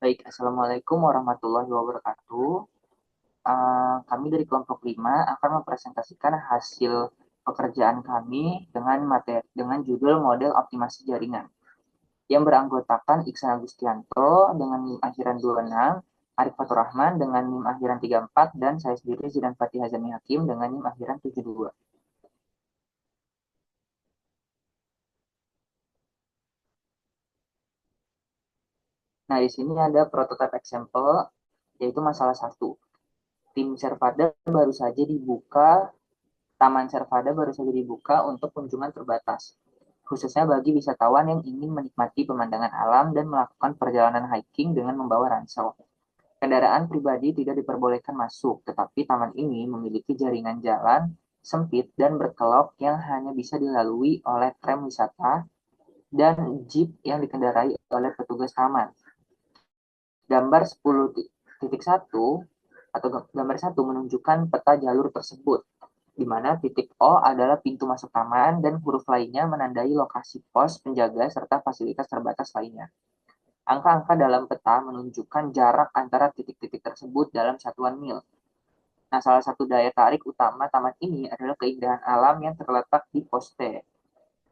Baik, Assalamualaikum warahmatullahi wabarakatuh. Kami dari kelompok 5 akan mempresentasikan hasil pekerjaan kami dengan judul model optimasi jaringan yang beranggotakan Iksan Agustianto dengan NIM akhiran 26, Arif Fatur Rahman dengan NIM akhiran 34, dan saya sendiri Zidan Fatih Hazami Hakim dengan NIM akhiran 72. Nah, di sini ada prototype example, yaitu masalah satu. Tim Servada baru saja dibuka Taman Servada baru saja dibuka untuk kunjungan terbatas, khususnya bagi wisatawan yang ingin menikmati pemandangan alam dan melakukan perjalanan hiking dengan membawa ransel. Kendaraan pribadi tidak diperbolehkan masuk, tetapi taman ini memiliki jaringan jalan sempit dan berkelok yang hanya bisa dilalui oleh tram wisata dan jeep yang dikendarai oleh petugas taman. Gambar 10.1 atau gambar 1 menunjukkan peta jalur tersebut, di mana titik O adalah pintu masuk taman dan huruf lainnya menandai lokasi pos penjaga serta fasilitas terbatas lainnya. Angka-angka dalam peta menunjukkan jarak antara titik-titik tersebut dalam satuan mil. Nah, salah satu daya tarik utama taman ini adalah keindahan alam yang terletak di poste.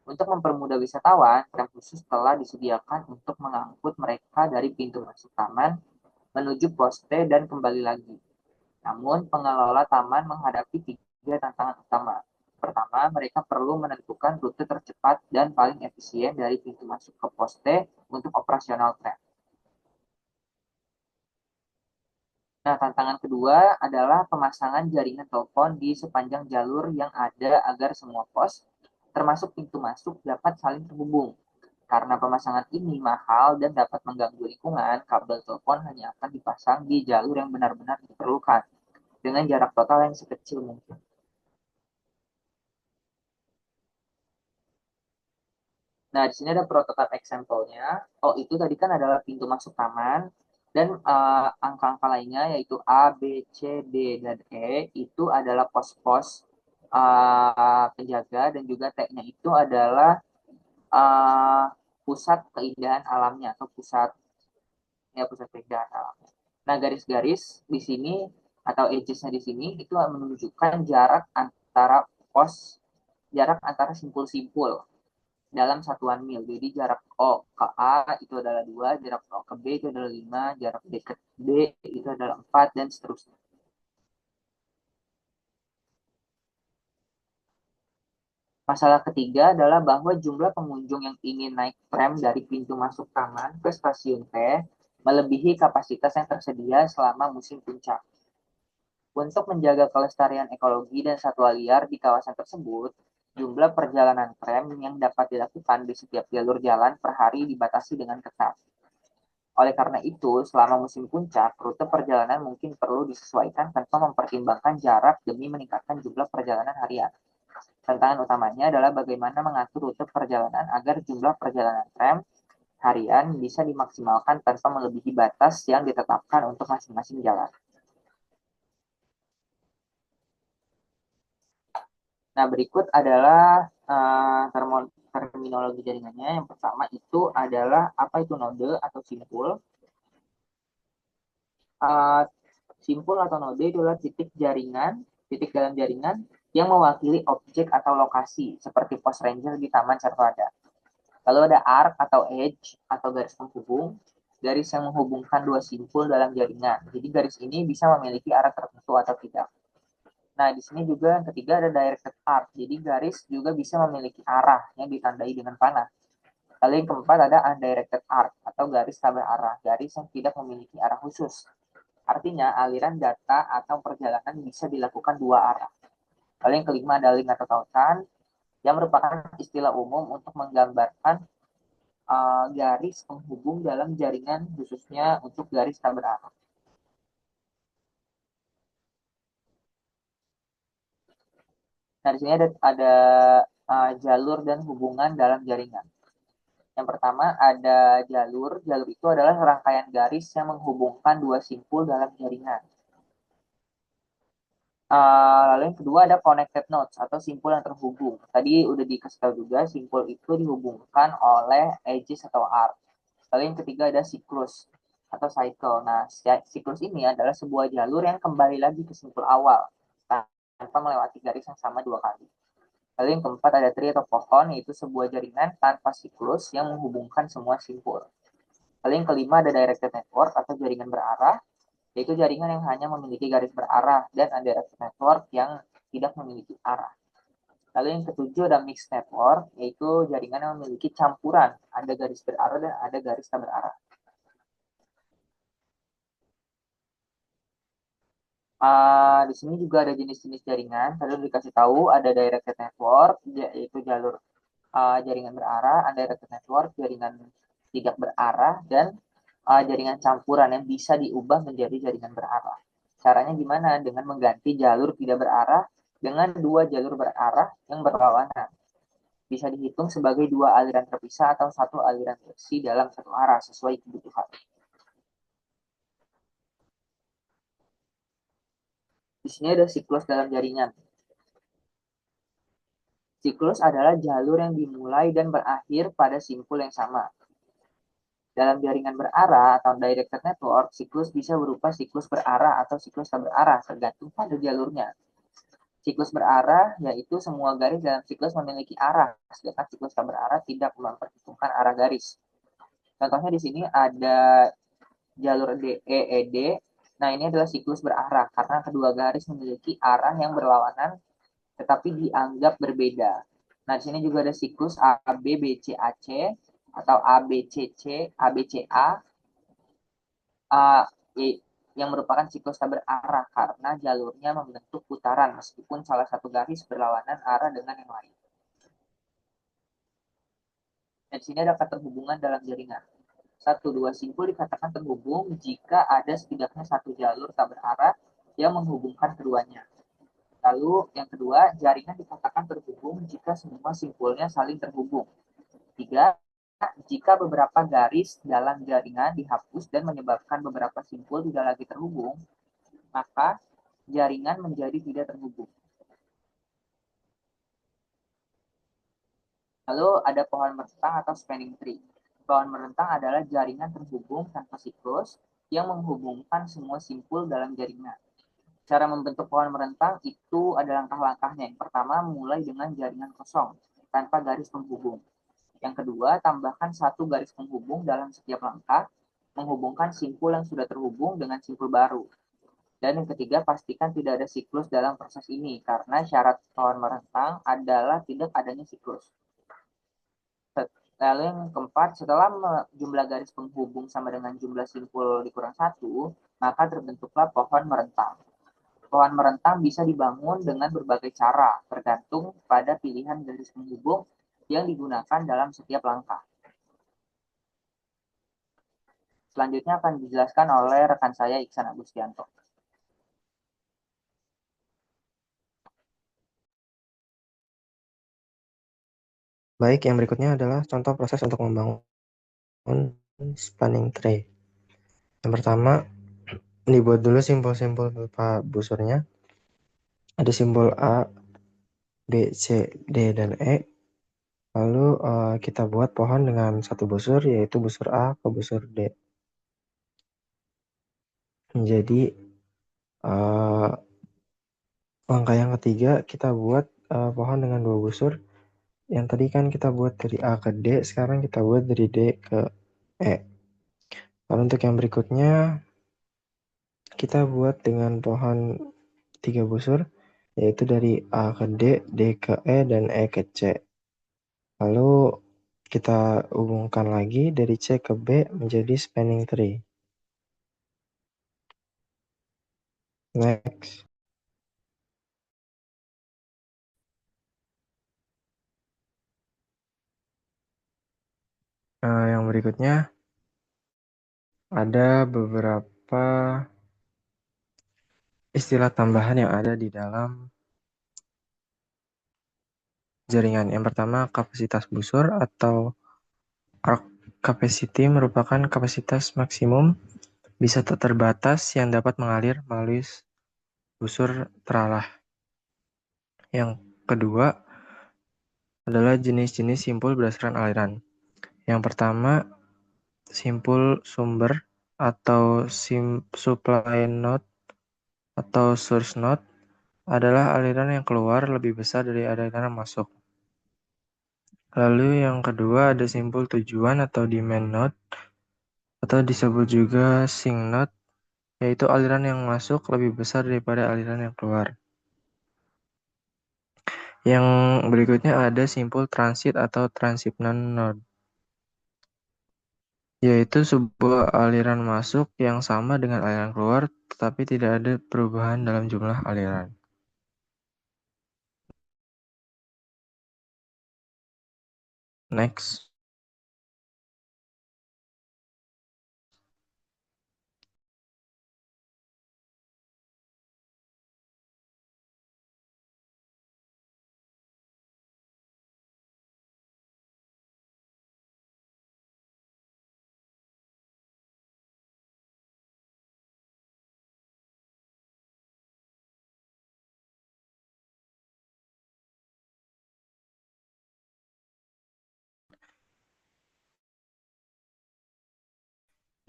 Untuk mempermudah wisatawan, tram khusus telah disediakan untuk mengangkut mereka dari pintu masuk taman menuju poste dan kembali lagi. Namun, pengelola taman menghadapi tiga tantangan utama. Pertama, mereka perlu menentukan rute tercepat dan paling efisien dari pintu masuk ke poste untuk operasional tram. Nah, tantangan kedua adalah pemasangan jaringan telepon di sepanjang jalur yang ada agar semua pos, termasuk pintu masuk, dapat saling terhubung. Karena pemasangan ini mahal dan dapat mengganggu lingkungan, kabel telepon hanya akan dipasang di jalur yang benar-benar diperlukan, dengan jarak total yang sekecil mungkin. Nah, di sini ada prototype example-nya. Oh, itu tadi kan adalah pintu masuk taman. Dan angka-angka lainnya yaitu A, B, C, D, dan E itu adalah pos-pos penjaga, dan juga T-nya itu adalah uh, pusat keindahan alamnya atau pusat keindahan alamnya. Nah, garis-garis di sini atau edges-nya di sini itu menunjukkan jarak antara simpul-simpul dalam satuan mil. Jadi jarak O ke A itu adalah 2, jarak O ke B itu adalah 5, jarak D ke D itu adalah 4, dan seterusnya. Masalah ketiga adalah bahwa jumlah pengunjung yang ingin naik tram dari pintu masuk taman ke stasiun T melebihi kapasitas yang tersedia selama musim puncak. Untuk menjaga kelestarian ekologi dan satwa liar di kawasan tersebut, jumlah perjalanan tram yang dapat dilakukan di setiap jalur jalan per hari dibatasi dengan ketat. Oleh karena itu, selama musim puncak, rute perjalanan mungkin perlu disesuaikan tanpa mempertimbangkan jarak demi meningkatkan jumlah perjalanan harian. Tantangan utamanya adalah bagaimana mengatur rute perjalanan agar jumlah perjalanan tram harian bisa dimaksimalkan tanpa melebihi batas yang ditetapkan untuk masing-masing jalan. Nah, berikut adalah terminologi jaringannya. Yang pertama itu adalah apa itu node atau simpul. Uh, Simpul atau node adalah titik dalam jaringan yang mewakili objek atau lokasi seperti pos ranger di Taman Servada. Lalu ada arc atau edge atau garis penghubung, garis yang menghubungkan dua simpul dalam jaringan. Jadi garis ini bisa memiliki arah tertentu atau tidak. Nah, di sini juga yang ketiga ada directed arc. Jadi garis juga bisa memiliki arah yang ditandai dengan panah. Lalu yang keempat ada undirected arc atau garis tabah arah, garis yang tidak memiliki arah khusus. Artinya aliran data atau perjalanan bisa dilakukan dua arah. Lalu yang kelima ada link atau tautan, yang merupakan istilah umum untuk menggambarkan garis penghubung dalam jaringan, khususnya untuk garis tak berarah. Nah, di sini ada jalur dan hubungan dalam jaringan. Yang pertama ada jalur. Jalur itu adalah rangkaian garis yang menghubungkan dua simpul dalam jaringan. Lalu yang kedua ada connected nodes atau simpul yang terhubung. Tadi udah dikasih tahu juga, simpul itu dihubungkan oleh edges atau arc. Lalu yang ketiga ada siklus. atau cycle. Nah, siklus ini adalah sebuah jalur yang kembali lagi ke simpul awal tanpa melewati garis yang sama dua kali. Lalu yang keempat ada tree atau pohon, yaitu sebuah jaringan tanpa siklus yang menghubungkan semua simpul. Lalu yang kelima ada directed network atau jaringan berarah, yaitu jaringan yang hanya memiliki garis berarah, dan undirected network yang tidak memiliki arah. Lalu yang ketujuh ada mixed network, yaitu jaringan yang memiliki campuran, ada garis berarah dan ada garis tak berarah. Di sini juga ada jenis-jenis jaringan. Tadi dikasih tahu ada directed network, yaitu jalur jaringan berarah, undirected network, jaringan tidak berarah, dan jaringan campuran yang bisa diubah menjadi jaringan berarah. Caranya gimana? Dengan mengganti jalur tidak berarah dengan dua jalur berarah yang berlawanan. Bisa dihitung sebagai dua aliran terpisah atau satu aliran bersih dalam satu arah sesuai kebutuhan. Di sini ada siklus dalam jaringan. Siklus adalah jalur yang dimulai dan berakhir pada simpul yang sama. Dalam jaringan berarah atau directed network, siklus bisa berupa siklus berarah atau siklus tak berarah, tergantung pada jalurnya. Siklus berarah yaitu semua garis dalam siklus memiliki arah, sedangkan siklus tak berarah tidak memperhitungkan arah garis. Contohnya di sini ada jalur DEED. Nah, ini adalah siklus berarah karena kedua garis memiliki arah yang berlawanan tetapi dianggap berbeda. Nah, di sini juga ada siklus ABBCAC atau ABCC, ABCA, yang merupakan siklus tak berarah karena jalurnya membentuk putaran meskipun salah satu garis berlawanan arah dengan yang lain. Dan di sini ada keterhubungan dalam jaringan. Satu dua simpul dikatakan terhubung jika ada setidaknya satu jalur tak berarah yang menghubungkan keduanya. Lalu yang kedua, jaringan dikatakan terhubung jika semua simpulnya saling terhubung. Tiga, jika beberapa garis dalam jaringan dihapus dan menyebabkan beberapa simpul tidak lagi terhubung, maka jaringan menjadi tidak terhubung. Lalu ada pohon merentang atau spanning tree. Pohon merentang adalah jaringan terhubung tanpa siklus yang menghubungkan semua simpul dalam jaringan. Cara membentuk pohon merentang itu ada langkah-langkahnya. Yang pertama, mulai dengan jaringan kosong tanpa garis penghubung. Yang kedua, tambahkan satu garis penghubung dalam setiap langkah, menghubungkan simpul yang sudah terhubung dengan simpul baru. Dan yang ketiga, pastikan tidak ada siklus dalam proses ini, karena syarat pohon merentang adalah tidak adanya siklus. Lalu yang keempat, setelah jumlah garis penghubung sama dengan jumlah simpul dikurang satu, maka terbentuklah pohon merentang. Pohon merentang bisa dibangun dengan berbagai cara, tergantung pada pilihan garis penghubung yang digunakan dalam setiap langkah. Selanjutnya akan dijelaskan oleh rekan saya Iksan Agustianto. Baik, yang berikutnya adalah contoh proses untuk membangun spanning tree. Yang pertama, dibuat dulu simpul-simpul berupa busurnya. Ada simbol A, B, C, D, dan E. Lalu kita buat pohon dengan satu busur, yaitu busur A ke busur D. Jadi langkah yang ketiga, kita buat pohon dengan dua busur. Yang tadi kan kita buat dari A ke D, sekarang kita buat dari D ke E. Lalu untuk yang berikutnya, kita buat dengan pohon 3 busur, yaitu dari A ke D, D ke E, dan E ke C. Lalu kita hubungkan lagi dari C ke B menjadi spanning tree. Next. Yang berikutnya ada beberapa istilah tambahan yang ada di dalam jaringan. Yang pertama, kapasitas busur atau arc capacity merupakan kapasitas maksimum bisa tak terbatas yang dapat mengalir melalui busur teralah. Yang kedua adalah jenis-jenis simpul berdasarkan aliran. Yang pertama, simpul sumber atau supply node atau source node adalah aliran yang keluar lebih besar dari aliran yang masuk. Lalu yang kedua ada simpul tujuan atau demand node atau disebut juga sink node, yaitu aliran yang masuk lebih besar daripada aliran yang keluar. Yang berikutnya ada simpul transit atau transhipment node, yaitu sebuah aliran masuk yang sama dengan aliran keluar, tetapi tidak ada perubahan dalam jumlah aliran. Next.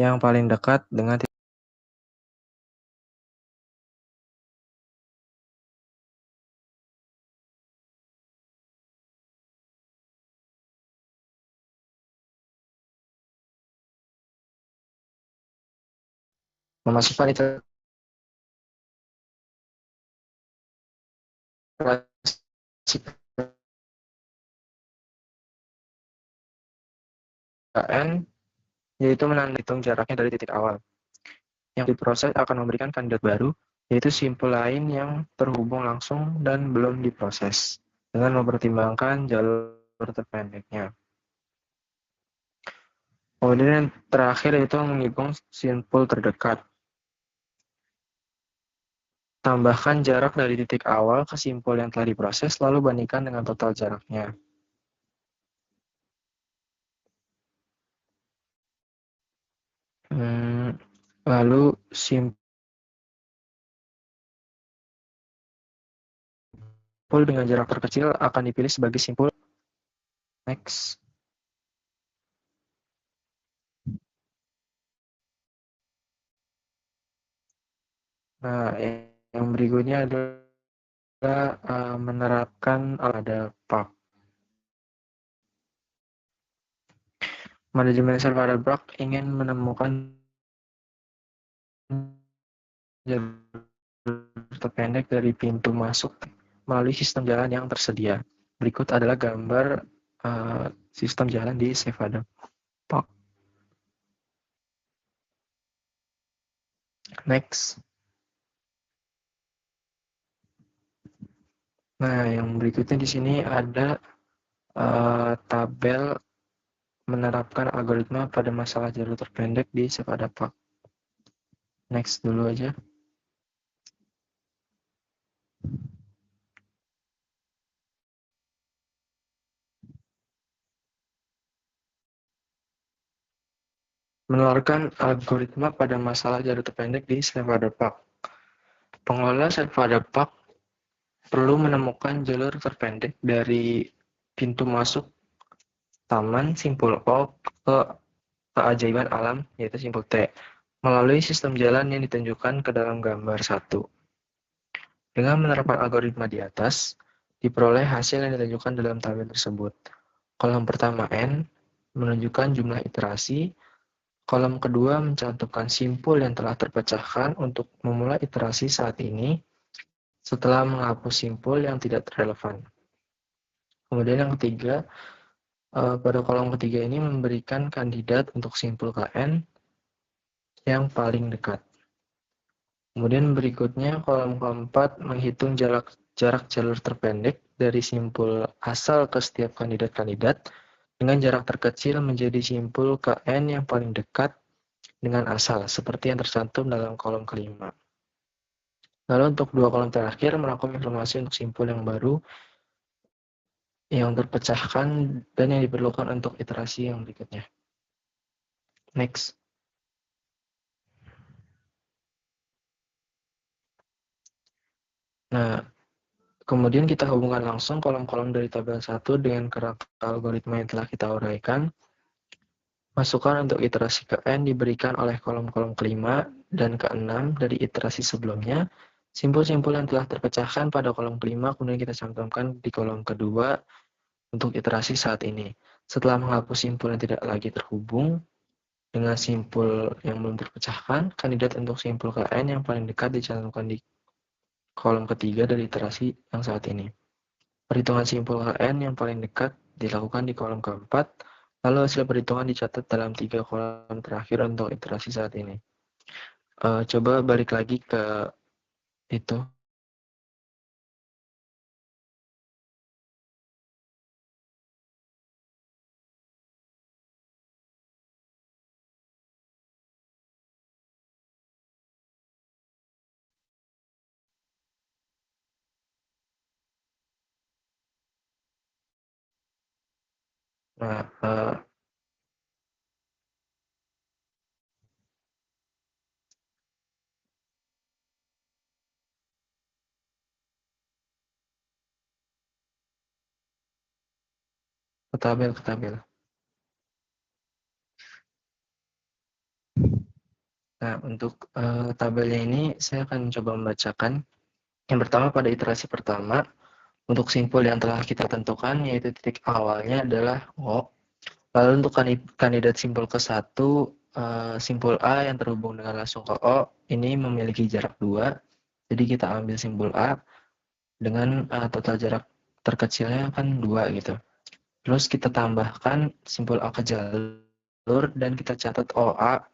Yang paling dekat dengan memasukkan iterasi KN, yaitu menandai hitung jaraknya dari titik awal. Yang diproses akan memberikan kandidat baru, yaitu simpul lain yang terhubung langsung dan belum diproses, dengan mempertimbangkan jalur terpendeknya. Kemudian yang terakhir itu menghitung simpul terdekat. Tambahkan jarak dari titik awal ke simpul yang telah diproses, lalu bandingkan dengan total jaraknya. Lalu simpul dengan jarak terkecil akan dipilih sebagai simpul. Next. Nah, yang berikutnya adalah menerapkan ada PAK. Manajemen server block ingin menemukan jalur terpendek dari pintu masuk melalui sistem jalan yang tersedia. Berikut adalah gambar sistem jalan di Sevada PAK. Next. Nah, yang berikutnya di sini ada tabel menerapkan algoritma pada masalah jalur terpendek di Sevada PAK. Next dulu aja. Menawarkan algoritma pada masalah jalur terpendek di Sevada PAK. Pengelola Sevada PAK perlu menemukan jalur terpendek dari pintu masuk taman simpul O ke keajaiban alam, yaitu simpul T, melalui sistem jalan yang ditunjukkan ke dalam gambar 1. Dengan menerapkan algoritma di atas, diperoleh hasil yang ditunjukkan dalam tabel tersebut. Kolom pertama N menunjukkan jumlah iterasi, kolom kedua mencantumkan simpul yang telah terpecahkan untuk memulai iterasi saat ini setelah menghapus simpul yang tidak relevan. Kemudian yang ketiga, pada kolom ketiga ini memberikan kandidat untuk simpul KN yang paling dekat. Kemudian berikutnya kolom keempat menghitung jarak jalur terpendek dari simpul asal ke setiap kandidat-kandidat dengan jarak terkecil menjadi simpul KN yang paling dekat dengan asal, seperti yang tercantum dalam kolom kelima. Lalu untuk dua kolom terakhir merangkum informasi untuk simpul yang baru yang terpecahkan dan yang diperlukan untuk iterasi yang berikutnya. Next. Nah, kemudian kita hubungkan langsung kolom-kolom dari tabel 1 dengan kerangka algoritma yang telah kita uraikan. Masukan untuk iterasi ke N diberikan oleh kolom-kolom kelima dan keenam dari iterasi sebelumnya. Simpul-simpul yang telah terpecahkan pada kolom kelima kemudian kita cantumkan di kolom kedua untuk iterasi saat ini. Setelah menghapus simpul yang tidak lagi terhubung dengan simpul yang belum terpecahkan, kandidat untuk simpul ke N yang paling dekat dicantumkan di kolom ketiga dari iterasi yang saat ini. Perhitungan simpul N yang paling dekat dilakukan di kolom keempat, lalu hasil perhitungan dicatat dalam 3 kolom terakhir untuk iterasi saat ini. Coba balik lagi ke itu. Nah, ke tabel. Nah, untuk tabelnya ini saya akan coba membacakan. Yang pertama pada iterasi pertama, untuk simpul yang telah kita tentukan yaitu titik awalnya adalah O. Lalu untuk kandidat simpul ke satu, simpul A yang terhubung dengan langsung ke O, ini memiliki jarak 2. Jadi kita ambil simpul A dengan total jarak terkecilnya kan 2 gitu. Terus kita tambahkan simpul A ke jalur dan kita catat OA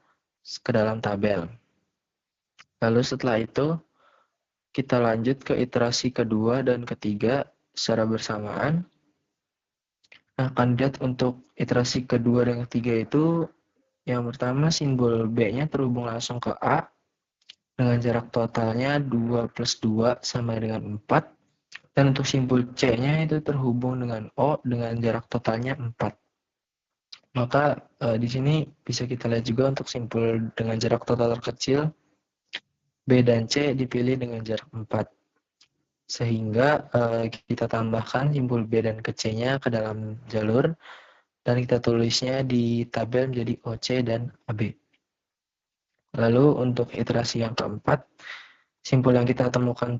ke dalam tabel. Lalu setelah itu kita lanjut ke iterasi kedua dan ketiga secara bersamaan. Nah, kandidat untuk iterasi kedua dan ketiga itu yang pertama simbol B-nya terhubung langsung ke A dengan jarak totalnya 2 plus 2 sama dengan 4. Dan untuk simbol C-nya itu terhubung dengan O dengan jarak totalnya 4. Maka di sini bisa kita lihat juga untuk simpul dengan jarak total terkecil, B dan C dipilih dengan jarak 4. Sehingga kita tambahkan simbol B dan ke C-nya ke dalam jalur, dan kita tulisnya di tabel menjadi OC dan AB. Lalu untuk iterasi yang keempat, simpul yang kita temukan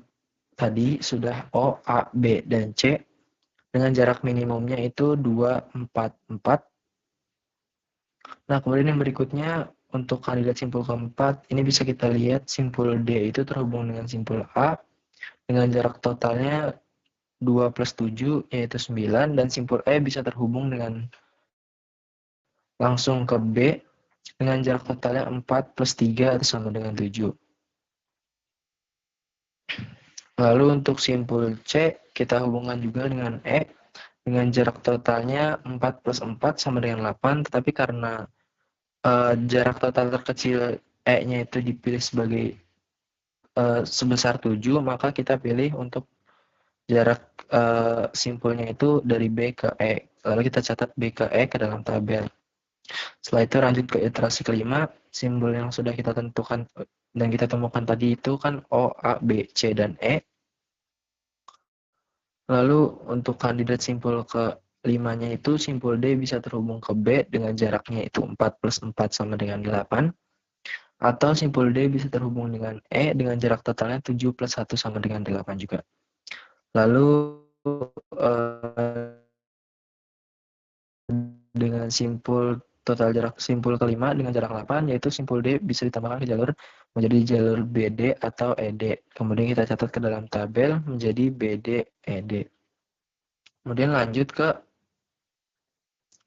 tadi sudah O, A, B, dan C dengan jarak minimumnya itu 2, 4, 4. Nah, kemudian yang berikutnya untuk kandidat simpul keempat, ini bisa kita lihat simpul D itu terhubung dengan simpul A dengan jarak totalnya 2 plus 7 yaitu 9, dan simpul E bisa terhubung dengan langsung ke B dengan jarak totalnya 4 plus 3 atau sama dengan 7. Lalu untuk simpul C kita hubungkan juga dengan E dengan jarak totalnya 4 plus 4 sama dengan 8, tetapi karena jarak total terkecil E-nya itu dipilih sebagai sebesar 7, maka kita pilih untuk jarak simpulnya itu dari B ke E. Lalu kita catat B ke E ke dalam tabel. Setelah itu lanjut ke iterasi kelima, simbol yang sudah kita tentukan dan kita temukan tadi itu kan O, A, B, C, dan E. Lalu untuk kandidat simpul ke limanya itu simpul D bisa terhubung ke B dengan jaraknya itu 4 plus 4 sama dengan 8. Atau simpul D bisa terhubung dengan E dengan jarak totalnya 7 plus 1 sama dengan 8 juga. Lalu dengan simpul total jarak simpul kelima dengan jarak 8, yaitu simpul D bisa ditambahkan ke jalur menjadi jalur BD atau ED. Kemudian kita catat ke dalam tabel menjadi BD ED. Kemudian lanjut ke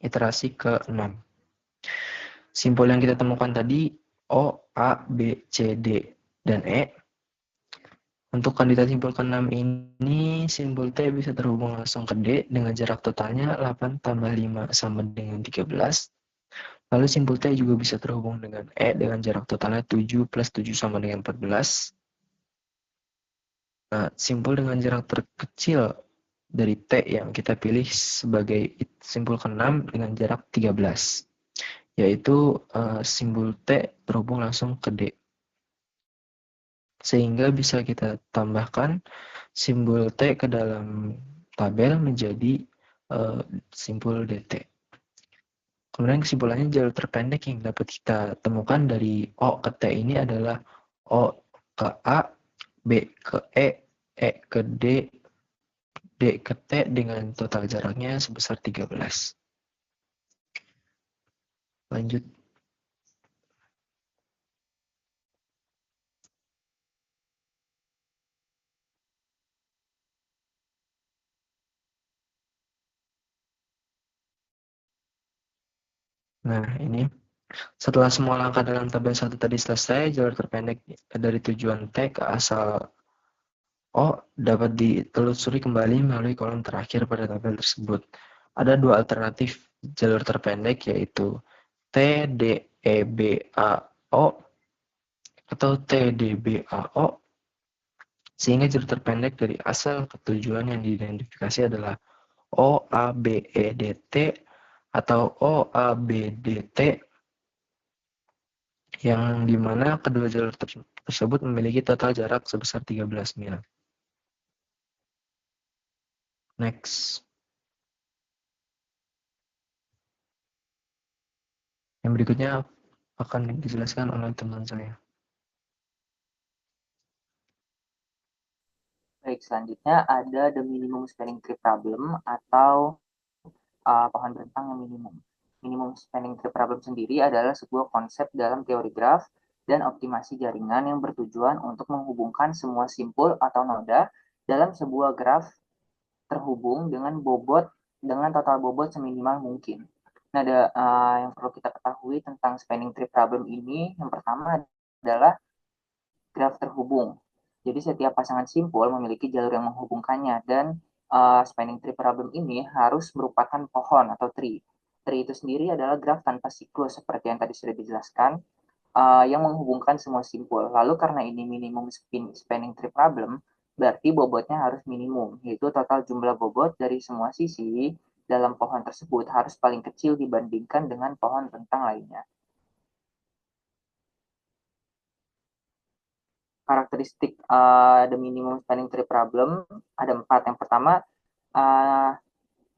iterasi ke-6. Simpul yang kita temukan tadi O, A, B, C, D, dan E. Untuk kandidat simpul ke-6 ini, simpul T bisa terhubung langsung ke D dengan jarak totalnya 8 tambah 5 sama dengan 13. Lalu simpul T juga bisa terhubung dengan E dengan jarak totalnya 7 plus 7 sama dengan 14. Nah, simpul dengan jarak terkecil dari T yang kita pilih sebagai simpul ke-6 dengan jarak 13, yaitu simbol T terhubung langsung ke D. Sehingga bisa kita tambahkan simbol T ke dalam tabel menjadi simpul DT. Kemudian kesimpulannya jalur terpendek yang dapat kita temukan dari O ke T ini adalah O ke A, B ke E ke D ke T dengan total jaraknya sebesar 13. Lanjut. Nah, ini setelah semua langkah dalam tabel 1 tadi selesai, jalur terpendek dari tujuan T ke asal O dapat ditelusuri kembali melalui kolom terakhir pada tabel tersebut. Ada dua alternatif jalur terpendek, yaitu T, D, E, B, A, O atau T, D, B, A, O, sehingga jalur terpendek dari asal ke tujuan yang diidentifikasi adalah O, A, B, E, D, T atau O, A, B, D, T, yang dimana kedua jalur tersebut memiliki total jarak sebesar 13 mil. Next. Yang berikutnya akan dijelaskan oleh teman saya. Baik, selanjutnya ada the minimum spanning tree problem atau pohon rentang yang minimum. Minimum spanning tree problem sendiri adalah sebuah konsep dalam teori graf dan optimasi jaringan yang bertujuan untuk menghubungkan semua simpul atau noda dalam sebuah graf terhubung dengan total bobot seminimal mungkin. Nah, yang perlu kita ketahui tentang spanning tree problem ini, yang pertama adalah graf terhubung. Jadi setiap pasangan simpul memiliki jalur yang menghubungkannya dan spanning tree problem ini harus merupakan pohon atau tree. Tree itu sendiri adalah graf tanpa siklus seperti yang tadi sudah dijelaskan, yang menghubungkan semua simpul. Lalu karena ini minimum spanning tree problem, berarti bobotnya harus minimum, yaitu total jumlah bobot dari semua sisi dalam pohon tersebut harus paling kecil dibandingkan dengan pohon rentang lainnya. Karakteristik the minimum spanning tree problem ada 4. Yang pertama uh,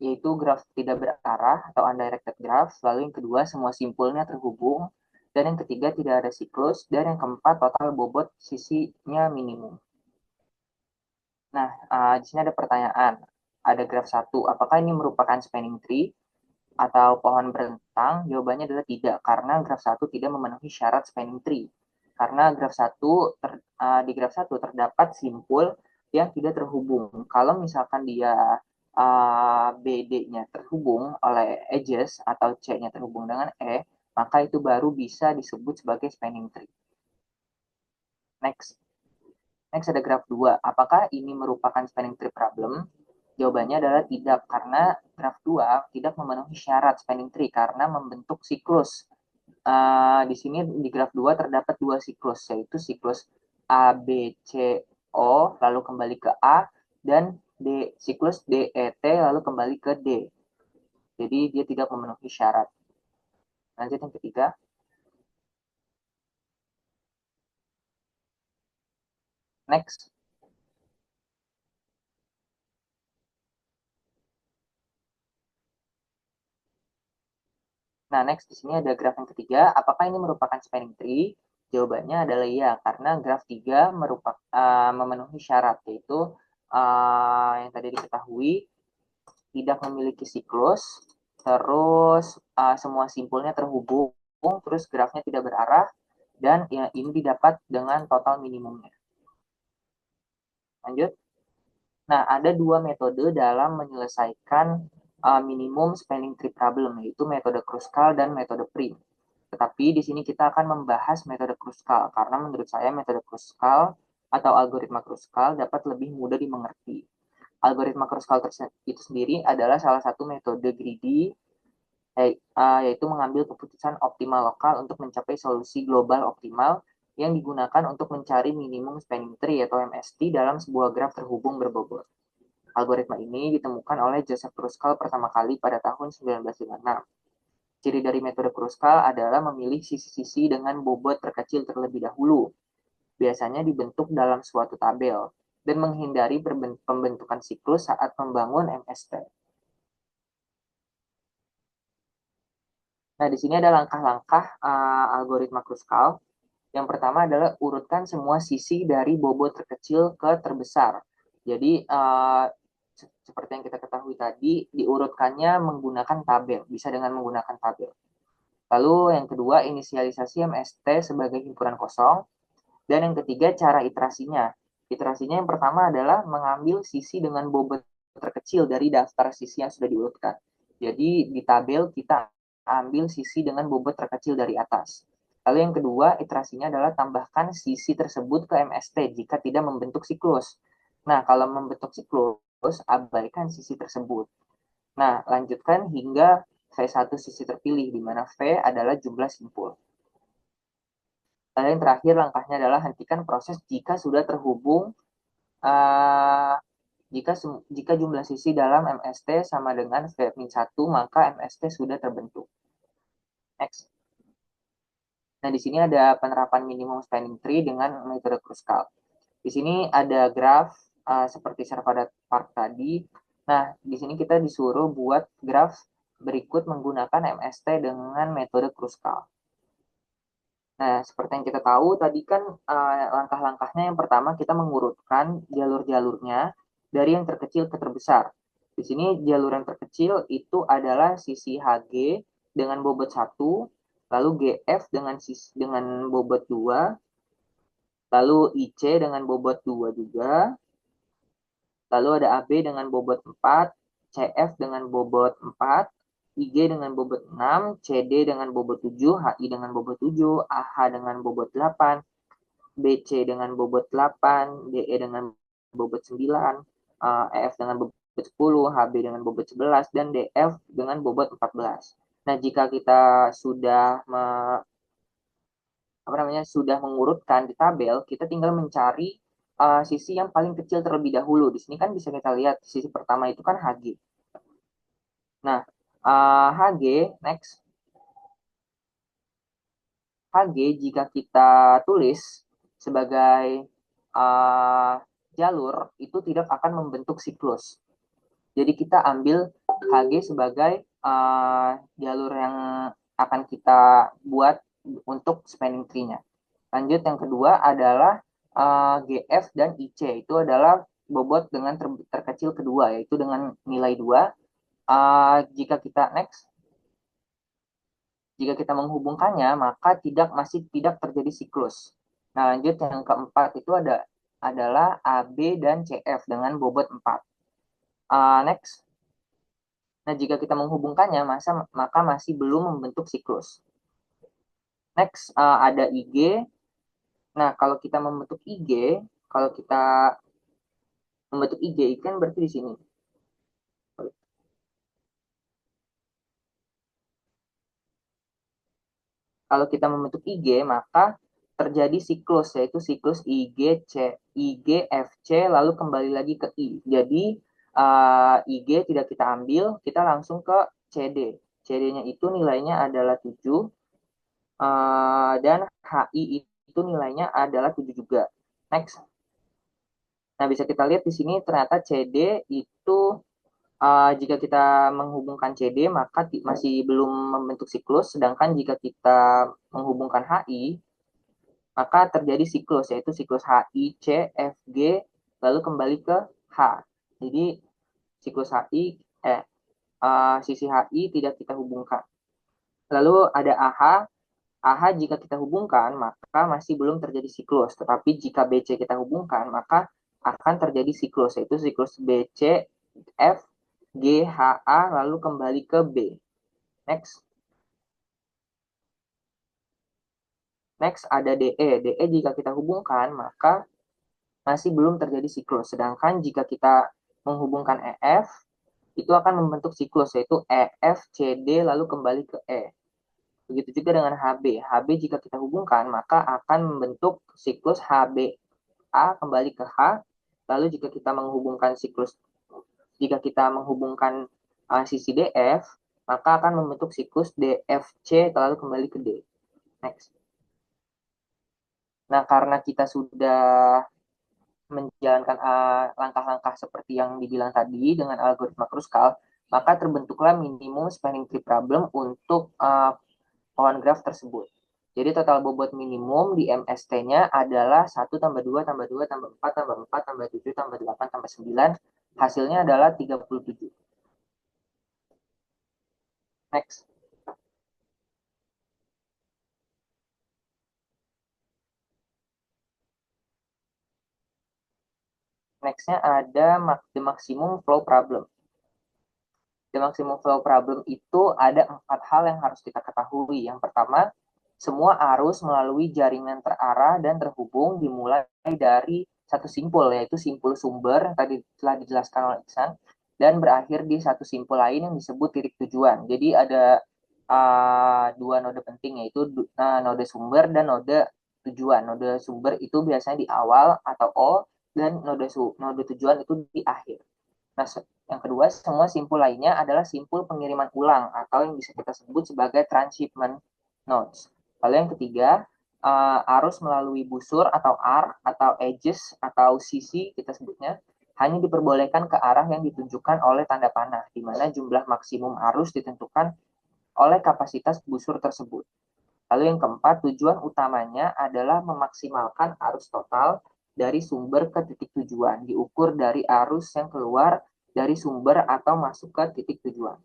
yaitu graf tidak berarah atau undirected graph. Lalu yang kedua semua simpulnya terhubung. Dan yang ketiga tidak ada siklus. Dan yang keempat total bobot sisinya minimum. Nah, di sini ada pertanyaan. Ada graf 1. Apakah ini merupakan spanning tree atau pohon berentang? Jawabannya adalah tidak, karena graf 1 tidak memenuhi syarat spanning tree. Karena di graf 1 terdapat simpul yang tidak terhubung. Kalau misalkan dia BD-nya terhubung oleh edges atau C-nya terhubung dengan E, maka itu baru bisa disebut sebagai spanning tree. Next. Next ada graf 2. Apakah ini merupakan spanning tree problem? Jawabannya adalah tidak, karena graf 2 tidak memenuhi syarat spanning tree karena membentuk siklus. Di sini di graf 2 terdapat dua siklus, yaitu siklus A, B, C, O, lalu kembali ke A, dan siklus D, E, T, lalu kembali ke D. Jadi dia tidak memenuhi syarat. Lanjut yang ketiga. Next. Nah, next di sini ada graf yang ketiga. Apakah ini merupakan spanning tree? Jawabannya adalah iya, karena graf 3 memenuhi syarat, yaitu yang tadi diketahui tidak memiliki siklus, terus semua simpulnya terhubung, terus grafnya tidak berarah, dan ya, ini didapat dengan total minimumnya. Lanjut. Nah, ada dua metode dalam menyelesaikan minimum spanning tree problem, yaitu metode Kruskal dan metode Prim. Tetapi di sini kita akan membahas metode Kruskal, karena menurut saya metode Kruskal atau algoritma Kruskal dapat lebih mudah dimengerti. Algoritma Kruskal itu sendiri adalah salah satu metode greedy, yaitu mengambil keputusan optimal lokal untuk mencapai solusi global optimal yang digunakan untuk mencari minimum spanning tree atau MST dalam sebuah graf terhubung berbobot. Algoritma ini ditemukan oleh Joseph Kruskal pertama kali pada tahun 1956. Ciri dari metode Kruskal adalah memilih sisi-sisi dengan bobot terkecil terlebih dahulu, biasanya dibentuk dalam suatu tabel, dan menghindari pembentukan siklus saat membangun MST. Nah, di sini ada langkah-langkah algoritma Kruskal. Yang pertama adalah urutkan semua sisi dari bobot terkecil ke terbesar. Jadi, seperti yang kita ketahui tadi, diurutkannya menggunakan tabel, bisa dengan menggunakan tabel. Lalu yang kedua, inisialisasi MST sebagai himpunan kosong. Dan yang ketiga, cara iterasinya. Iterasinya yang pertama adalah mengambil sisi dengan bobot terkecil dari daftar sisi yang sudah diurutkan. Jadi di tabel kita ambil sisi dengan bobot terkecil dari atas. Lalu yang kedua, iterasinya adalah tambahkan sisi tersebut ke MST jika tidak membentuk siklus. Nah, kalau membentuk siklus, abaikan sisi tersebut. Nah, lanjutkan hingga V1 sisi terpilih, di mana V adalah jumlah simpul. Lalu yang terakhir langkahnya adalah hentikan proses jika sudah terhubung uh, jika jika jumlah sisi dalam MST sama dengan V-1 maka MST sudah terbentuk. Next. Nah, di sini ada penerapan minimum spanning tree dengan metode Kruskal. Di sini ada graf seperti Servada Park tadi. Nah, di sini kita disuruh buat graf berikut menggunakan MST dengan metode Kruskal. Nah, seperti yang kita tahu tadi kan langkah-langkahnya yang pertama kita mengurutkan jalur-jalurnya dari yang terkecil ke terbesar. Di sini jalur yang terkecil itu adalah sisi HG dengan bobot 1, lalu GF dengan bobot 2, lalu IC dengan bobot 2 juga, lalu ada AB dengan bobot 4, CF dengan bobot 4, IG dengan bobot 6, CD dengan bobot 7, HI dengan bobot 7, AH dengan bobot 8, BC dengan bobot 8, DE dengan bobot 9, EF dengan bobot 10, HB dengan bobot 11, dan DF dengan bobot 14. Nah, jika kita sudah sudah mengurutkan di tabel, kita tinggal mencari sisi yang paling kecil terlebih dahulu. Di sini kan bisa kita lihat sisi pertama itu kan HG. Nah, HG next. HG jika kita tulis sebagai jalur itu tidak akan membentuk siklus. Jadi kita ambil HG sebagai jalur yang akan kita buat untuk spanning tree-nya. Lanjut yang kedua adalah GF dan IC. Itu adalah bobot dengan terkecil kedua, yaitu dengan nilai 2. Jika kita next, jika kita menghubungkannya, maka masih tidak terjadi siklus. Nah, lanjut yang keempat itu adalah AB dan CF dengan bobot 4. Next. Nah, jika kita menghubungkannya, maka masih belum membentuk siklus. Next, ada IG. Nah, kalau kita membentuk IG, kalau kita membentuk IG kan berarti di sini. Kalau kita membentuk IG, maka terjadi siklus, yaitu siklus IGFC, lalu kembali lagi ke I. Jadi, IG tidak kita ambil, kita langsung ke CD. CD-nya itu nilainya adalah 7, dan HI itu nilainya adalah 7 juga. Next. Nah, bisa kita lihat di sini ternyata CD itu jika kita menghubungkan CD maka masih belum membentuk siklus, sedangkan jika kita menghubungkan HI maka terjadi siklus, yaitu siklus HI, C, F, G, lalu kembali ke H. Jadi siklus HI, sisi HI tidak kita hubungkan. Lalu ada AH, AH jika kita hubungkan maka masih belum terjadi siklus, tetapi jika BC kita hubungkan maka akan terjadi siklus, yaitu siklus BC, F, G, H, A, lalu kembali ke B. Next. Next ada DE. DE jika kita hubungkan maka masih belum terjadi siklus. Sedangkan jika kita menghubungkan EF, itu akan membentuk siklus, yaitu EF, CD, lalu kembali ke E. Begitu juga dengan HB. HB jika kita hubungkan, maka akan membentuk siklus HBA kembali ke H. Lalu jika kita menghubungkan sisi DF, maka akan membentuk siklus DFC, lalu kembali ke D. Next. Nah, karena kita sudah menjalankan langkah-langkah seperti yang dibilang tadi dengan algoritma Kruskal, maka terbentuklah minimum spanning tree problem untuk pohon graf tersebut. Jadi total bobot minimum di MST-nya adalah 1 tambah 2 tambah 2 tambah 4 tambah 4 tambah 7 tambah 8 tambah 9. Hasilnya adalah 37. Next. Next-nya ada the maximum flow problem. The maximum flow problem itu ada 4 hal yang harus kita ketahui. Yang pertama, semua arus melalui jaringan terarah dan terhubung dimulai dari satu simpul, yaitu simpul sumber yang tadi telah dijelaskan oleh Iksan, dan berakhir di satu simpul lain yang disebut titik tujuan. Jadi ada dua node penting, yaitu node sumber dan node tujuan. Node sumber itu biasanya di awal atau O, dan node tujuan itu di akhir. Nah, yang kedua, semua simpul lainnya adalah simpul pengiriman ulang atau yang bisa kita sebut sebagai transshipment nodes. Lalu yang ketiga, arus melalui busur atau arc atau edges atau sisi kita sebutnya hanya diperbolehkan ke arah yang ditunjukkan oleh tanda panah, di mana jumlah maksimum arus ditentukan oleh kapasitas busur tersebut. Lalu yang keempat, tujuan utamanya adalah memaksimalkan arus total dari sumber ke titik tujuan, diukur dari arus yang keluar dari sumber atau masuk ke titik tujuan.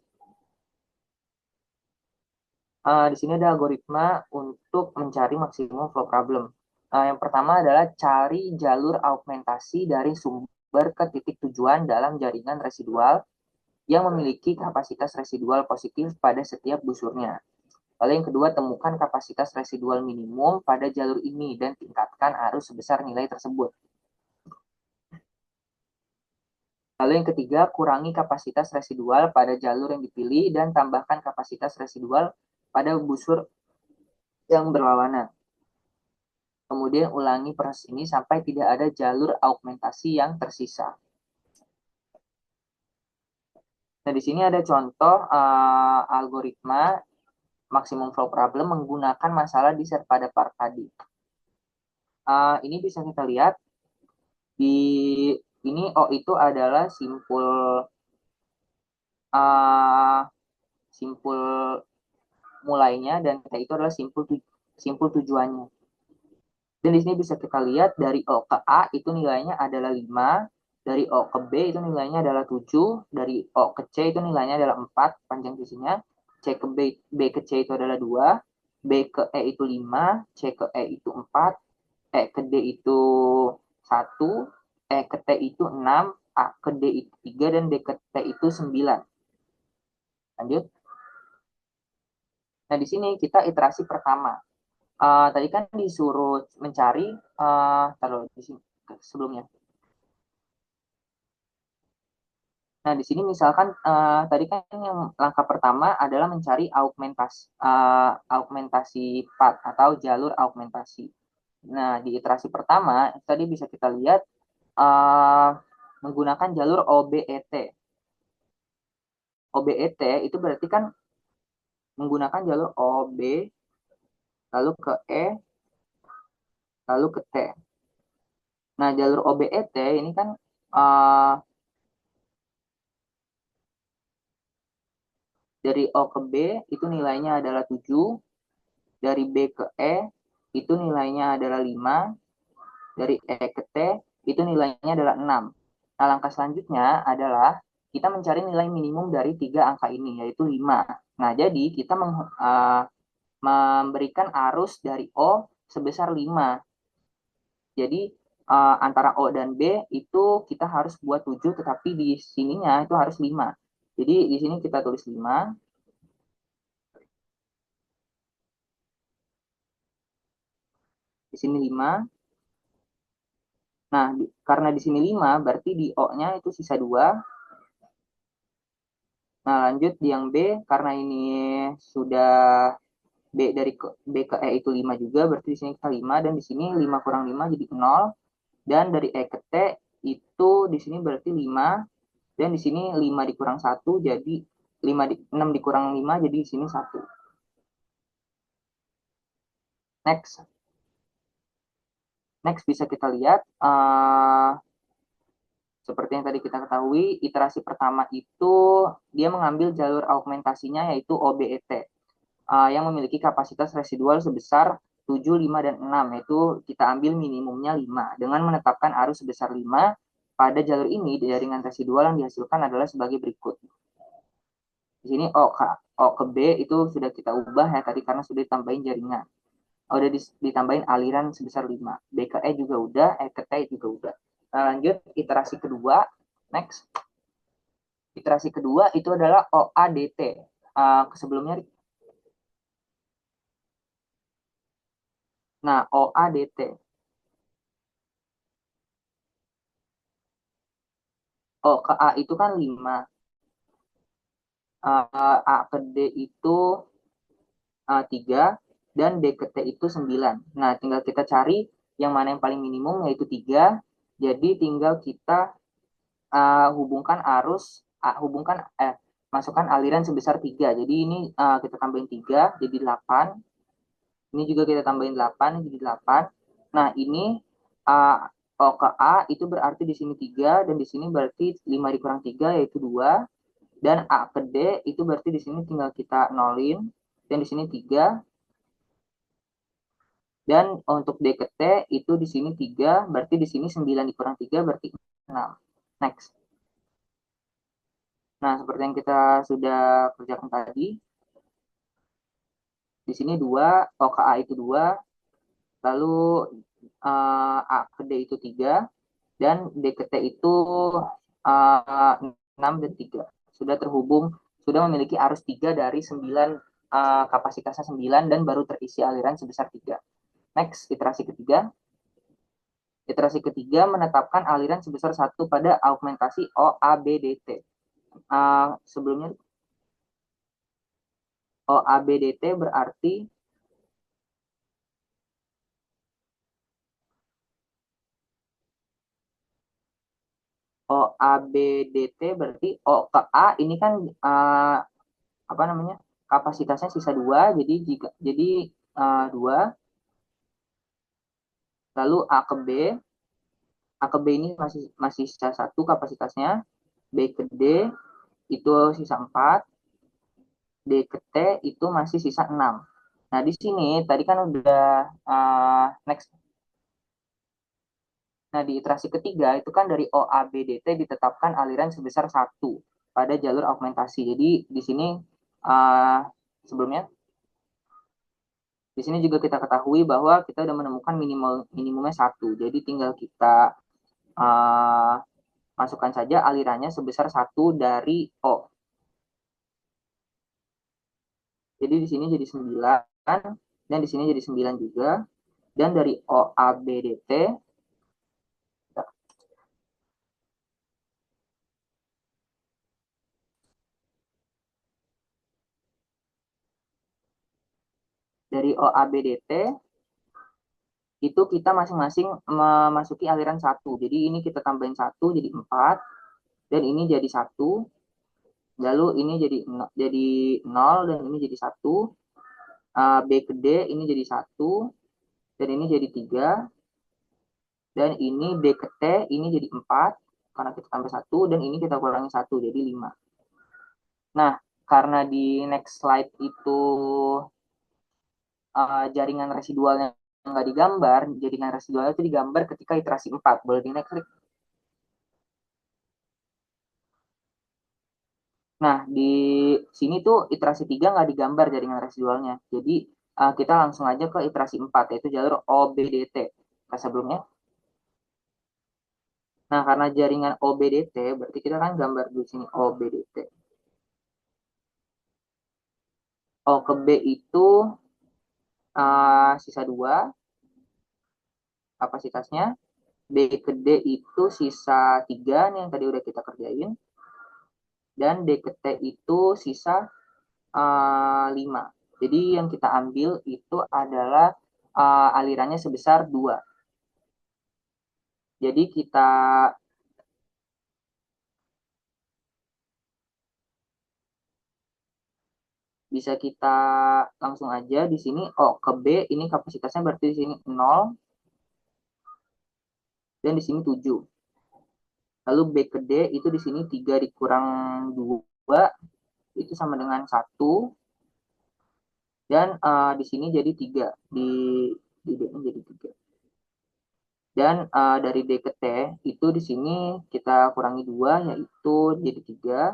Di sini ada algoritma untuk mencari maksimum flow problem. Yang pertama adalah cari jalur augmentasi dari sumber ke titik tujuan dalam jaringan residual yang memiliki kapasitas residual positif pada setiap busurnya. Lalu yang kedua, temukan kapasitas residual minimum pada jalur ini dan tingkatkan arus sebesar nilai tersebut. Lalu yang ketiga, kurangi kapasitas residual pada jalur yang dipilih dan tambahkan kapasitas residual pada busur yang berlawanan. Kemudian ulangi proses ini sampai tidak ada jalur augmentasi yang tersisa. Nah, di sini ada contoh algoritma maximum flow problem menggunakan masalah di Serpada Park tadi. Ini bisa kita lihat di ini O itu adalah simpul simpul mulainya dan T itu adalah simpul tujuannya. Dan di sini bisa kita lihat dari O ke A itu nilainya adalah 5, dari O ke B itu nilainya adalah 7, dari O ke C itu nilainya adalah 4 panjang sisinya, C ke B ke C itu adalah 2, B ke E itu 5, C ke E itu 4, E ke D itu 1, E ke T itu 6, A ke D itu 3, dan D ke T itu 9. Lanjut. Nah, di sini kita iterasi pertama. Tadi kan disuruh mencari, taruh di sini sebelumnya. Nah, di sini misalkan tadi kan yang langkah pertama adalah mencari augmentasi path atau jalur augmentasi. Nah, di iterasi pertama tadi bisa kita lihat menggunakan jalur OBET. OBET itu berarti kan menggunakan jalur OB, lalu ke E, lalu ke T. Nah, jalur OBET ini kan dari O ke B itu nilainya adalah 7, dari B ke E itu nilainya adalah 5, dari E ke T itu nilainya adalah 6. Nah, langkah selanjutnya adalah kita mencari nilai minimum dari 3 angka ini, yaitu 5. Nah, jadi kita memberikan arus dari O sebesar 5. Jadi antara O dan B itu kita harus buat 7, tetapi di sininya itu harus 5. Jadi di sini kita tulis 5. Di sini 5. Nah, karena di sini 5, berarti di O-nya itu sisa 2. Nah, lanjut di yang B, karena ini sudah B ke E itu 5 juga, berarti di sini kita 5, dan di sini 5 kurang 5 jadi 0. Dan dari E ke T itu di sini berarti 5, dan di sini 5 dikurang 1 jadi 6 dikurang 5 jadi di sini 1. Next. Next bisa kita lihat seperti yang tadi kita ketahui, iterasi pertama itu dia mengambil jalur augmentasinya yaitu OBET. yang memiliki kapasitas residual sebesar 7, 5, dan 6, yaitu kita ambil minimumnya 5 dengan menetapkan arus sebesar 5 pada jalur ini. Jaringan residual yang dihasilkan adalah sebagai berikut. Di sini O ke B itu sudah kita ubah ya tadi karena sudah ditambahin jaringan. Udah ditambahin aliran sebesar 5. B ke E juga udah, E ke T juga udah. Nah, lanjut iterasi kedua. Next. Iterasi kedua itu adalah OADT. Sebelumnya. Nah, OADT. O ke A itu kan 5. A ke D itu 3 dan D ke T itu 9. Nah, tinggal kita cari yang mana yang paling minimum yaitu 3. Jadi tinggal kita hubungkan masukkan aliran sebesar 3. Jadi ini kita tambahin 3 jadi 8. Ini juga kita tambahin 8 jadi 8. Nah, ini uh, O ke A itu berarti di sini 3 dan di sini berarti 5 dikurang 3 yaitu 2. Dan A ke D itu berarti di sini tinggal kita nolin dan di sini 3. Dan untuk D ke T itu di sini 3, berarti di sini 9 dikurang 3 berarti 6. Next. Nah, seperti yang kita sudah kerjakan tadi, di sini 2, O ke A itu 2, lalu A ke D itu 3, dan D ke T itu 6 dan 3. Sudah terhubung, sudah memiliki arus 3 dari 9, kapasitasnya 9 dan baru terisi aliran sebesar 3. Next, iterasi ketiga. Iterasi ketiga menetapkan aliran sebesar 1 pada augmentasi OABDT. Sebelumnya OABDT berarti OABDT berarti O ke A ini kan apa namanya? Kapasitasnya sisa 2, jadi 2. Lalu A ke B ini masih sisa 1 kapasitasnya. B ke D itu sisa 4. D ke T itu masih sisa 6. Nah, di sini tadi kan udah next. Nah, di iterasi ketiga itu kan dari OABDT ditetapkan aliran sebesar 1 pada jalur augmentasi. Jadi di sini uh, sebelumnya di sini juga kita ketahui bahwa kita sudah menemukan minimumnya 1. Jadi tinggal kita uh, masukkan saja alirannya sebesar 1 dari O. Jadi di sini jadi 9 dan di sini jadi 9 juga. Dan dari OABDT itu kita masing-masing memasuki aliran 1. Jadi ini kita tambahin 1 jadi 4 dan ini jadi 1. Lalu ini jadi 0 dan ini jadi 1. B ke D ini jadi 1 dan ini jadi 3. Dan ini D ke T ini jadi 4 karena kita tambah 1 dan ini kita kurangi 1 jadi 5. Nah, karena di next slide itu jaringan residualnya nggak digambar, jaringan residualnya itu digambar ketika iterasi 4. Boleh di next klik. Nah, di sini tuh iterasi 3 nggak digambar jaringan residualnya. Jadi kita langsung aja ke iterasi 4, yaitu jalur OBDT. Nah, sebelumnya. Nah, karena jaringan OBDT, berarti kita kan gambar di sini OBDT. O ke B itu sisa 2 kapasitasnya. B ke D itu sisa 3 nih yang tadi udah kita kerjain. Dan D ke T itu sisa 5. Jadi yang kita ambil itu adalah alirannya sebesar 2. Jadi kita bisa kita langsung aja di sini O ke B ini kapasitasnya berarti di sini 0 dan di sini 7. Lalu B ke D itu di sini 3 dikurang 2 itu sama dengan 1. Dan di sini jadi 3 di D-nya jadi 3. Dan dari D ke T itu di sini kita kurangi 2 yaitu jadi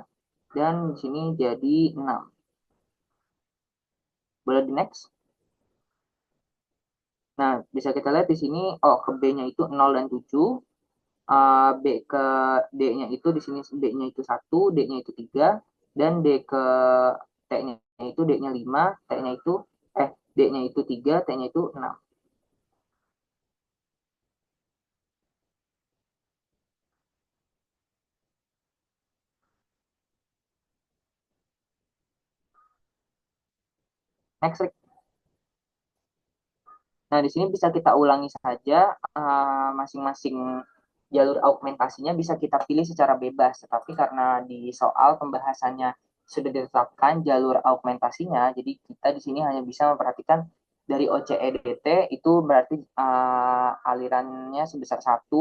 3 dan di sini jadi 6. Boleh di next? Nah, bisa kita lihat di sini oh ke B-nya itu 0 dan 7, B ke D-nya itu di sini D-nya itu 1, D-nya itu 3 dan D ke T-nya itu D-nya 5, T-nya itu D-nya itu 3, T-nya itu 6. Next. Nah, di sini bisa kita ulangi saja masing-masing jalur augmentasinya bisa kita pilih secara bebas. Tetapi karena di soal pembahasannya sudah ditetapkan jalur augmentasinya, jadi kita di sini hanya bisa memperhatikan dari OCEDT itu berarti alirannya sebesar 1,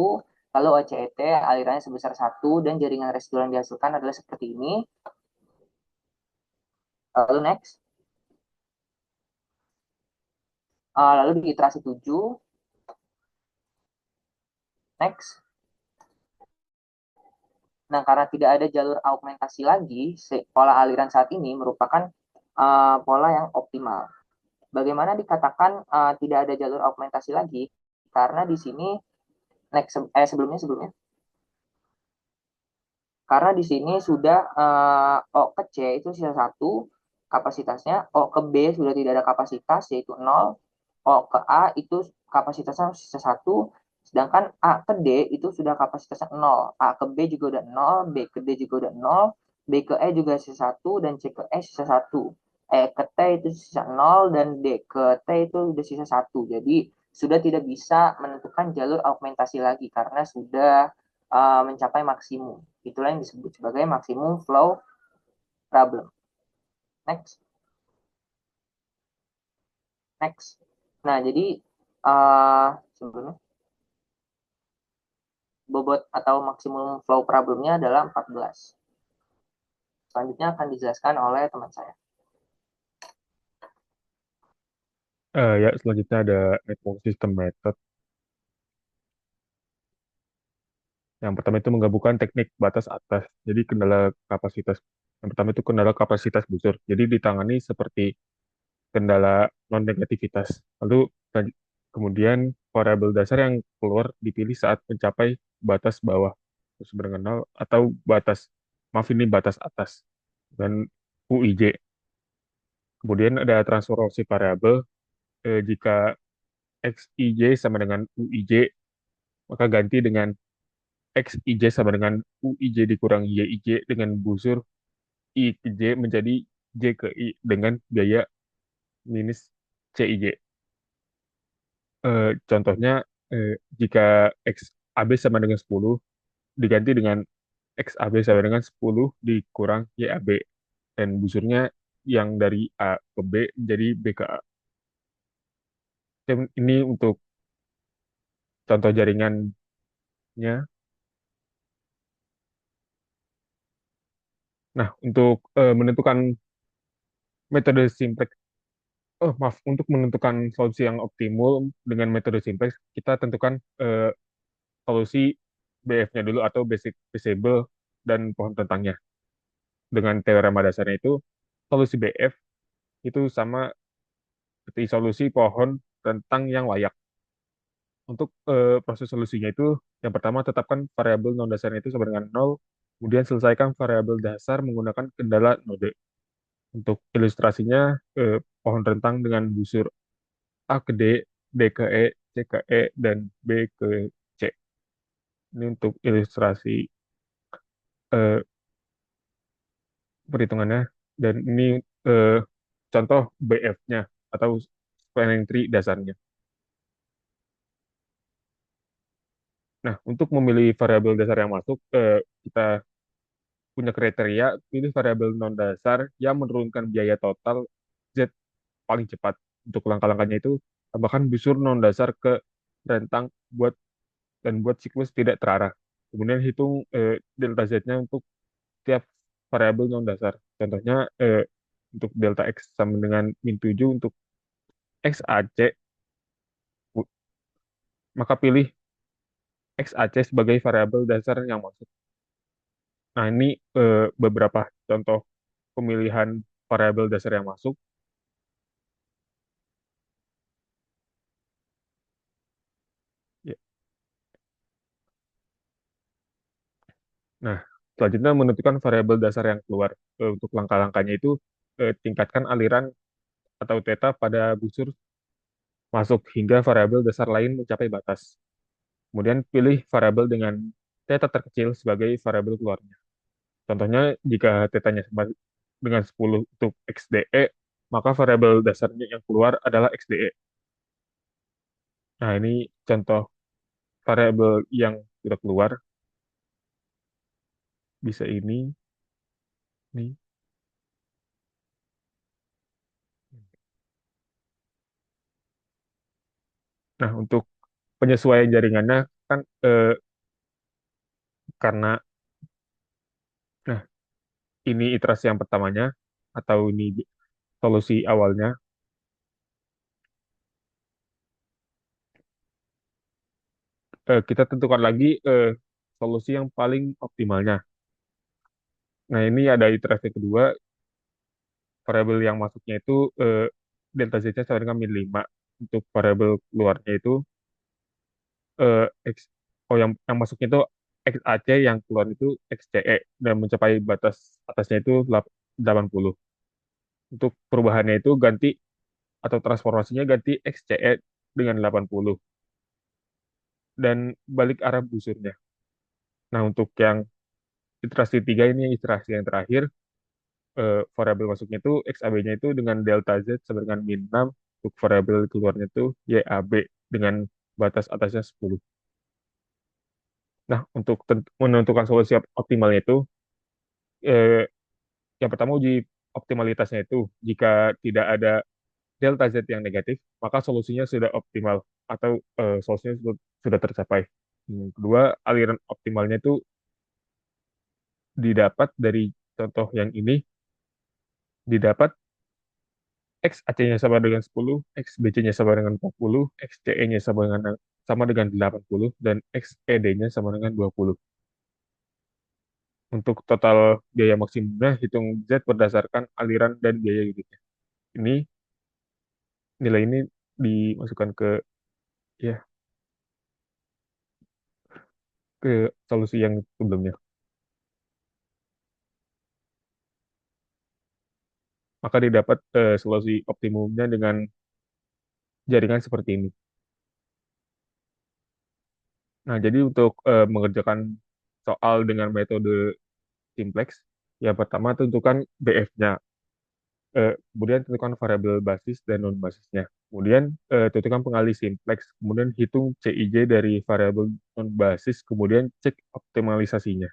lalu OCET alirannya sebesar 1 dan jaringan residual yang dihasilkan adalah seperti ini. Lalu next. Lalu di iterasi 7, next. Nah, karena tidak ada jalur augmentasi lagi, pola aliran saat ini merupakan pola yang optimal. Bagaimana dikatakan tidak ada jalur augmentasi lagi? Karena di sini sebelumnya karena di sini sudah O ke C itu sisa 1 kapasitasnya, O ke B sudah tidak ada kapasitas yaitu 0, O ke A itu kapasitasnya sisa 1, sedangkan A ke D itu sudah kapasitasnya 0, A ke B juga udah 0, B ke D juga udah 0, B ke E juga sisa 1 dan C ke E sisa 1. E ke T itu sisa 0 dan D ke T itu sudah sisa 1. Jadi sudah tidak bisa menentukan jalur augmentasi lagi karena sudah mencapai maksimum. Itulah yang disebut sebagai maksimum flow problem. Next. Next. Nah, jadi sebelumnya bobot atau maksimum flow problemnya adalah 14. Selanjutnya akan dijelaskan oleh teman saya. Ya, selanjutnya ada network system method. Yang pertama itu menggabungkan teknik batas atas. Jadi kendala kapasitas. Yang pertama itu kendala kapasitas busur. Jadi ditangani seperti kendala non-negativitas. Lalu kemudian variabel dasar yang keluar dipilih saat mencapai batas bawah sama dengan 0 atau maaf ini batas atas dan UIJ. Kemudian ada transformasi variabel jika XIJ sama dengan UIJ maka ganti dengan XIJ sama dengan UIJ dikurangi YIJ dengan busur I ke J menjadi J ke I dengan biaya minus CIJ. Contohnya, jika XAB sama dengan 10, diganti dengan XAB sama dengan 10 dikurang YAB. Dan busurnya yang dari A ke B menjadi B ke A. Ini untuk contoh jaringannya. Nah, untuk menentukan metode simplex, oh maaf, untuk menentukan solusi yang optimal dengan metode simplex, kita tentukan solusi BF-nya dulu atau basic feasible dan pohon tentangnya. Dengan teorema dasarnya itu, solusi BF itu sama seperti solusi pohon tentang yang layak. Untuk proses solusinya itu, yang pertama tetapkan variabel non dasarnya itu sama dengan 0, kemudian selesaikan variabel dasar menggunakan kendala node. Untuk ilustrasinya, pohon rentang dengan busur A ke D, D ke E, C ke E, dan B ke C. Ini untuk ilustrasi eh, perhitungannya, dan ini eh, contoh BF-nya atau spanning tree dasarnya. Nah, untuk memilih variabel dasar yang masuk, kita punya kriteria pilih variabel non dasar yang menurunkan biaya total Z paling cepat. Untuk langkah-langkahnya itu tambahkan busur non dasar ke rentang buat siklus tidak terarah. Kemudian hitung delta Z-nya untuk tiap variabel non dasar. Contohnya untuk delta X sama dengan min 7 untuk X AC, maka pilih X AC sebagai variabel dasar yang masuk. Nah, ini beberapa contoh pemilihan variabel dasar yang masuk. Ya. Nah, selanjutnya menentukan variabel dasar yang keluar. Untuk langkah-langkahnya itu tingkatkan aliran atau theta pada busur masuk hingga variabel dasar lain mencapai batas. Kemudian pilih variabel dengan theta terkecil sebagai variabel keluarnya. Contohnya, jika θ-nya sama dengan 10 untuk XDE, maka variabel dasarnya yang keluar adalah XDE. Nah, ini contoh variabel yang sudah keluar. Bisa ini, nih. Nah, untuk penyesuaian jaringannya, kan karena, nah, ini iterasi yang pertamanya, atau ini solusi awalnya, kita tentukan lagi solusi yang paling optimalnya. Nah, ini ada iterasi kedua, variabel yang masuknya itu delta Z-nya sama dengan min 5. Untuk variabel keluarnya itu X, oh yang masuknya itu XAC, yang keluar itu XCE, dan mencapai batas atasnya itu 80. Untuk perubahannya itu ganti, atau transformasinya ganti XCE dengan 80 dan balik arah busurnya. Nah, untuk yang iterasi 3 ini, iterasi yang terakhir, variabel masuknya itu XAB-nya itu dengan delta Z sama dengan min 6, untuk variabel keluarnya itu YAB dengan batas atasnya 10. Nah, untuk menentukan solusi optimalnya itu, eh, yang pertama uji optimalitasnya itu. Jika tidak ada delta Z yang negatif, maka solusinya sudah optimal, atau solusinya sudah tercapai. Yang kedua, aliran optimalnya itu didapat dari contoh yang ini, didapat X AC-nya sama dengan 10, X BC-nya sama dengan 40, X CE-nya sama dengan 80, dan X ED-nya sama dengan 20. Untuk total biaya maksimumnya, hitung Z berdasarkan aliran dan biaya unitnya. Ini nilai ini dimasukkan ya ke solusi yang sebelumnya. Maka didapat solusi optimumnya dengan jaringan seperti ini. Nah, jadi untuk mengerjakan soal dengan metode simplex, yang pertama tentukan BF-nya, kemudian tentukan variabel basis dan non-basisnya. Kemudian tentukan pengali simplex, kemudian hitung CIJ dari variabel non-basis, kemudian cek optimalisasinya.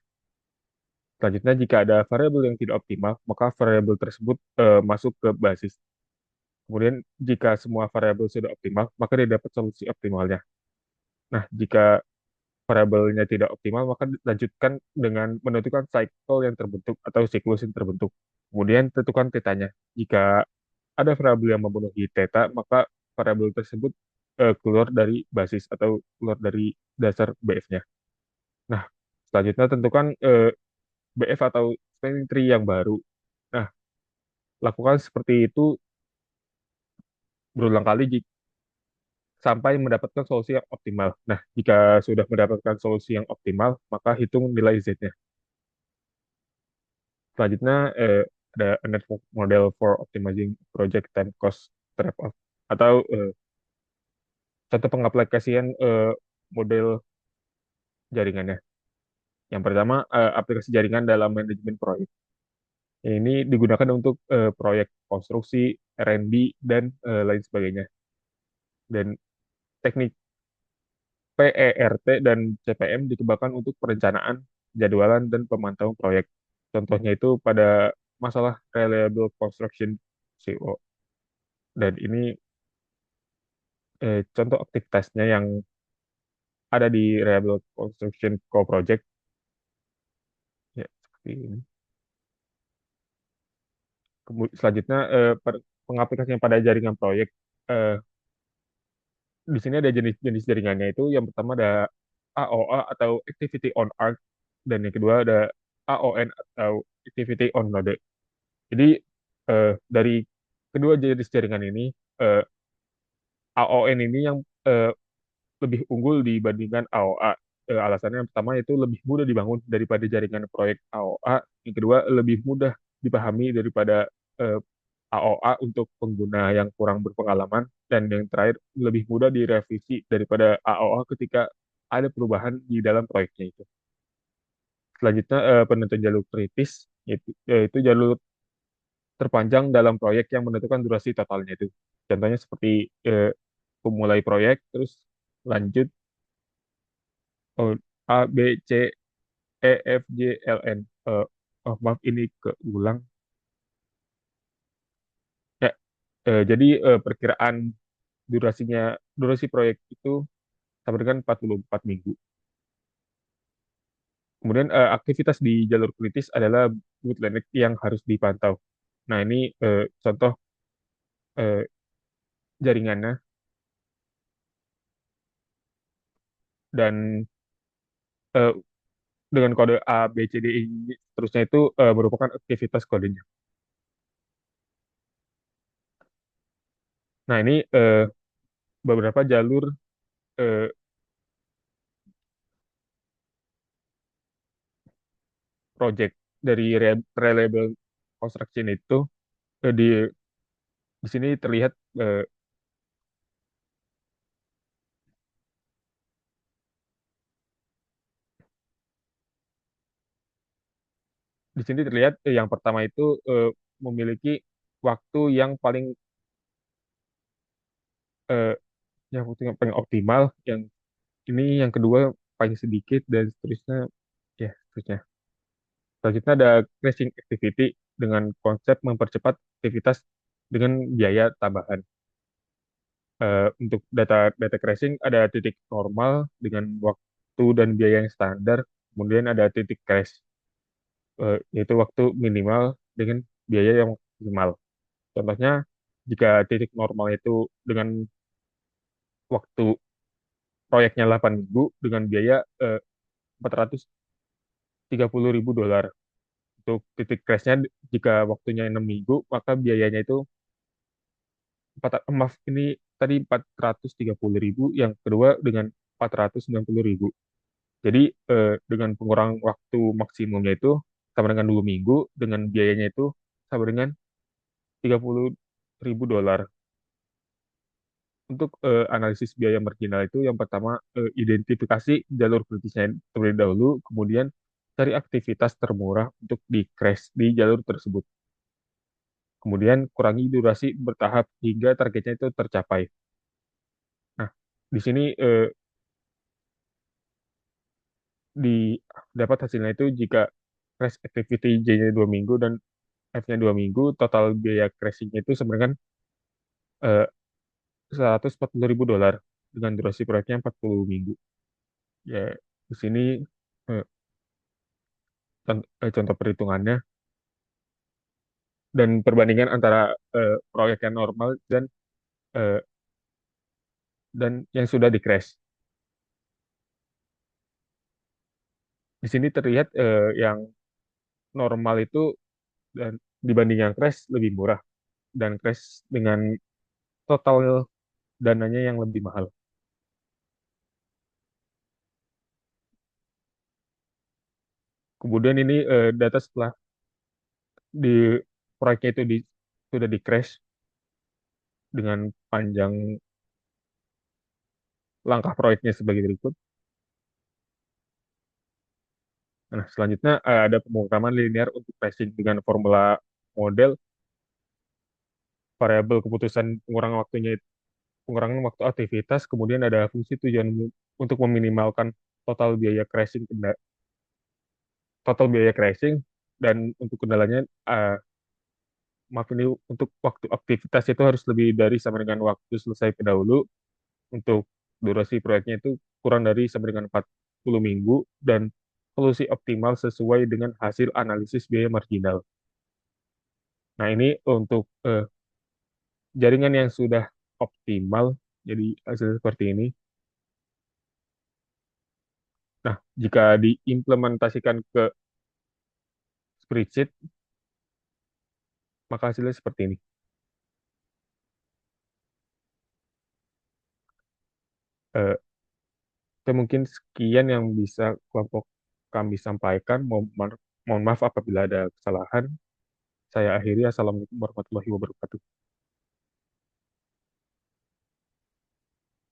Selanjutnya, jika ada variabel yang tidak optimal, maka variabel tersebut masuk ke basis. Kemudian, jika semua variabel sudah optimal, maka dia dapat solusi optimalnya. Nah, jika variabelnya tidak optimal, maka lanjutkan dengan menentukan cycle yang terbentuk atau siklus yang terbentuk. Kemudian, tentukan tetanya. Jika ada variabel yang memenuhi theta, maka variabel tersebut keluar dari basis atau keluar dari dasar BF-nya. Nah, selanjutnya tentukan BF atau spanning tree yang baru. Nah, lakukan seperti itu berulang kali sampai mendapatkan solusi yang optimal. Nah, jika sudah mendapatkan solusi yang optimal, maka hitung nilai Z-nya. Selanjutnya, ada a network model for optimizing project time cost trade-off, atau contoh pengaplikasian model jaringannya. Yang pertama, aplikasi jaringan dalam manajemen proyek. Ini digunakan untuk proyek konstruksi, R&D, dan lain sebagainya. Dan teknik PERT dan CPM dikembangkan untuk perencanaan, jadwalan, dan pemantauan proyek. Contohnya itu pada masalah reliable construction CO. Dan ini contoh aktivitasnya yang ada di reliable construction co-project. Ya, seperti ini. Selanjutnya pengaplikasian pada jaringan proyek. Eh, di sini ada jenis-jenis jaringannya itu. Yang pertama ada AOA atau Activity on Arc, dan yang kedua ada AON atau Activity on Node. Jadi dari kedua jenis jaringan ini, eh, AON ini yang eh, lebih unggul dibandingkan AOA. Alasannya yang pertama itu lebih mudah dibangun daripada jaringan proyek AOA. Yang kedua lebih mudah dipahami daripada eh, AOA untuk pengguna yang kurang berpengalaman. Dan yang terakhir lebih mudah direvisi daripada AOA ketika ada perubahan di dalam proyeknya itu. Selanjutnya penentuan jalur kritis, yaitu jalur terpanjang dalam proyek yang menentukan durasi totalnya itu. Contohnya seperti pemulai proyek, terus lanjut, oh, A, B, C, E, F, G, L, N. Maaf ini keulang. Ya, jadi perkiraan durasi proyek itu sama dengan 44 minggu. Kemudian aktivitas di jalur kritis adalah bottleneck yang harus dipantau. Nah, ini contoh eh, jaringannya, dan eh, dengan kode A, B, C, D, E, seterusnya itu merupakan aktivitas kodenya. Nah, ini beberapa jalur eh, project dari reliable construction itu. Di sini terlihat, eh, yang pertama itu memiliki waktu yang eh, paling optimal, yang ini yang kedua paling sedikit, dan seterusnya, ya seterusnya. Selanjutnya ada crashing activity dengan konsep mempercepat aktivitas dengan biaya tambahan. Untuk data data crashing ada titik normal dengan waktu dan biaya yang standar, kemudian ada titik crash, yaitu waktu minimal dengan biaya yang maksimal. Contohnya, jika titik normal itu dengan waktu proyeknya 8 minggu dengan biaya $430.000. Untuk titik crashnya, jika waktunya 6 minggu, maka biayanya itu maaf ini tadi 430.000, yang kedua dengan 490.000. Jadi dengan pengurangan waktu maksimumnya itu sama dengan 2 minggu, dengan biayanya itu sama dengan $30.000. Untuk analisis biaya marginal itu, yang pertama identifikasi jalur kritisnya terlebih dahulu, kemudian cari aktivitas termurah untuk di crash di jalur tersebut. Kemudian kurangi durasi bertahap hingga targetnya itu tercapai. Nah, di sini dapat hasilnya itu jika crash activity J-nya 2 minggu dan F-nya 2 minggu, total biaya crashing-nya itu sebenarnya $140.000 dengan durasi proyeknya 40 minggu. Ya, di sini eh, contoh perhitungannya dan perbandingan antara proyek yang normal eh, dan yang sudah di crash. Di sini terlihat yang normal itu dan dibanding yang crash lebih murah, dan crash dengan total dananya yang lebih mahal. Kemudian ini data setelah di proyeknya itu sudah di crash dengan panjang langkah proyeknya sebagai berikut. Nah, selanjutnya ada pemrograman linear untuk crashing dengan formula model, variabel keputusan pengurangan waktu aktivitas, kemudian ada fungsi tujuan untuk meminimalkan total biaya crashing dan untuk kendalanya, maaf ini untuk waktu aktivitas itu harus lebih dari sama dengan waktu selesai pendahulu. Untuk durasi proyeknya itu kurang dari sama dengan 40 minggu, dan solusi optimal sesuai dengan hasil analisis biaya marginal. Nah, ini untuk jaringan yang sudah optimal, jadi hasil seperti ini. Nah, jika diimplementasikan ke spreadsheet, maka hasilnya seperti ini. Eh, Itu mungkin sekian yang bisa kelompok kami sampaikan. Mohon maaf apabila ada kesalahan. Saya akhiri. Assalamualaikum warahmatullahi wabarakatuh.